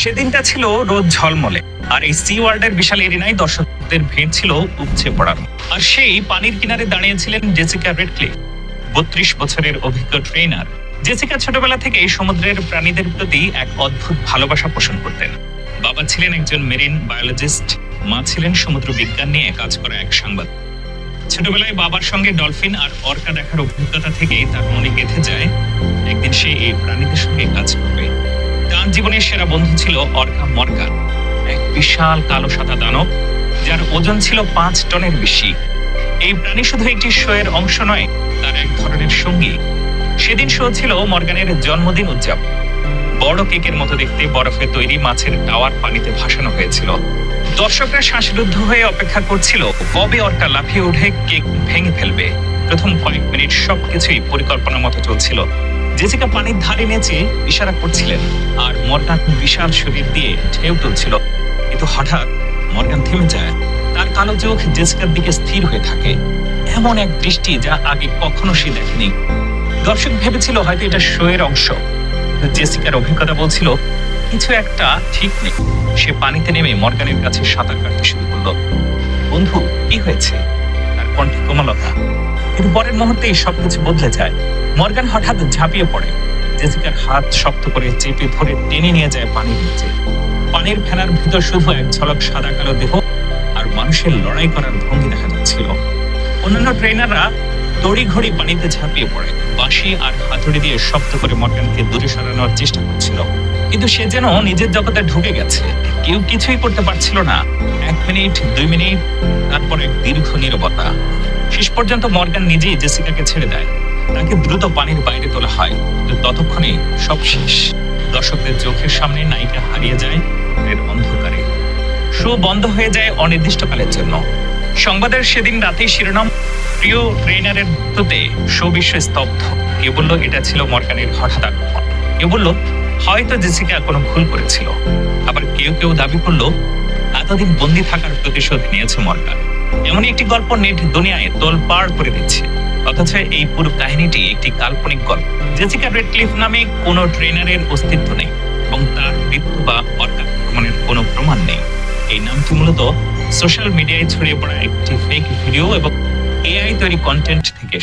সেদিনটা ছিল রোদ ঝলমলে, আর এই সি ওয়ার্ল্ডের বিশাল এরিনায় দর্শকদের ভিড় ছিল উপচে পড়ানো। আর সেই পানির কিনারে দাঁড়িয়েছিলেন জেসিকা রেডক্লিফ, ৩২ বছরের অভিজ্ঞ ট্রেনার। জেসিকা ছোটবেলা থেকে সমুদ্রের প্রাণীদের প্রতি এক অদ্ভুত ভালোবাসা পোষণ করতেন। বাবা ছিলেন একজন মেরিন বায়োলজিস্ট, মা ছিলেন সমুদ্র বিজ্ঞান নিয়ে কাজ করা এক সাংবাদিক। ছোটবেলায় বাবার সঙ্গে ডলফিন আর অর্কা দেখার অভিজ্ঞতা থেকেই তার মনে গেঁথে যায় একদিন সে এই প্রাণীদের সঙ্গে কাজ করবে। তার জীবনের সেরা বন্ধু ছিল অর্কা মর্গান, এক বিশাল কালো সাদা দানব যার ওজন ছিল ৫ টনের বেশি। এই প্রাণী শুধু একটি শো এর অংশ নয়, তার এক ধরনের সঙ্গী। সেদিন শো ছিল মর্গানের জন্মদিন উদযাপন। বড় কেকের মতো দেখতে বরফে তৈরি মাছের টাওয়ার পানিতে ভাসানো হয়েছিল। দর্শকরা শ্বাসরুদ্ধ হয়ে অপেক্ষা করছিল কবে অর্কা লাফিয়ে উঠে কেক ভেঙে ফেলবে। প্রথম কয়েক মিনিট সবকিছুই পরিকল্পনা মতো চলছিল। জেসিকা পানির ধারে নেচে ইশারা করছিলেন, আর মর্গান বিশাল শরীর দিয়ে ঢেউ তুলছিল। কিন্তু হঠাৎ মর্গান থেমে যায়। তার কালো চোখ জেসিকার দিকে স্থির হয়ে থাকে, এমন এক দৃষ্টি যা আগে কখনো সে দেখেনি। দর্শক ভেবেছিল হয়তো এটা শো এর অংশ। জেসিকার অভিজ্ঞতা বলছিল কিছু একটা ঠিক নেই। সে পানিতে নেমে মর্গানের কাছে সাঁতার কাটতে শুরু করলো। বন্ধু, কি হয়েছে? তার কণ্ঠে কোমলতা। কিন্তু পরের মুহূর্তেই সবকিছু বদলে যায়। মর্গান হঠাৎ ঝাঁপিয়ে পড়ে, জেসিকার হাত শক্ত করে চেপে ধরে টেনে নিয়ে যায় পানির নিচে। পানির ফেনার ভিতর শুধু এক ঝলক সাদা কালো দেহ আর মানুষের লড়াই করার ভঙ্গি দেখা যাচ্ছিল। অন্যান্য ট্রেনাররা তড়িঘড়ি পানিতে ঝাঁপিয়ে পড়ে, বাঁশি আর হাতুড়ি দিয়ে শব্দ করে মর্গানকে দূরে সরানোর চেষ্টা করছিল। কিন্তু সে যেন নিজের জগতে ঢুকে গেছে। কেউ কিছুই করতে পারছিল না। ১ মিনিট, ২ মিনিট, তারপর এক দীর্ঘ নীরবতা। শেষ পর্যন্ত মর্গান নিজেই জেসিকাকে ছেড়ে দেয়। তাকে দ্রুত পানির বাইরে তোলা হয়, কিন্তু ততক্ষণে সব শেষ। দর্শকদের চোখের সামনে নায়িকা হারিয়ে যায় এর অন্ধকারে। শো বন্ধ হয়ে যায় অনির্দিষ্টকালের জন্য। সংবাদের সেদিন রাতেই শিরোনাম, প্রিয় ট্রেনারের মৃত্যুতে শো বিশ্ব স্তব্ধ। কেউ বলল এটা ছিল মর্গানের হঠাৎ আগমন, কেউ বলল হয়তো জেসিকা কোনো ভুল করেছিল। আবার কেউ কেউ দাবি করলো এতদিন বন্দী থাকার প্রতিশোধ নিয়েছে মর্গান। এমনই একটি গল্প নেট দুনিয়ায় তোলপাড় করে দিচ্ছে। অথচ এই পুরো কাহিনীটি একটি কাল্পনিক গল্প। জেসিকা রেডক্লিফ নামে কোনো ট্রেনারের অস্তিত্ব নেই এবং তার মৃত্যু বা অর্কা আক্রমণের কোনো প্রমাণ নেই। এই নামটি মূলত সোশ্যাল মিডিয়ায় ছড়িয়ে পড়া একটি ফেক ভিডিও এবং এআই তৈরি কন্টেন্ট থেকে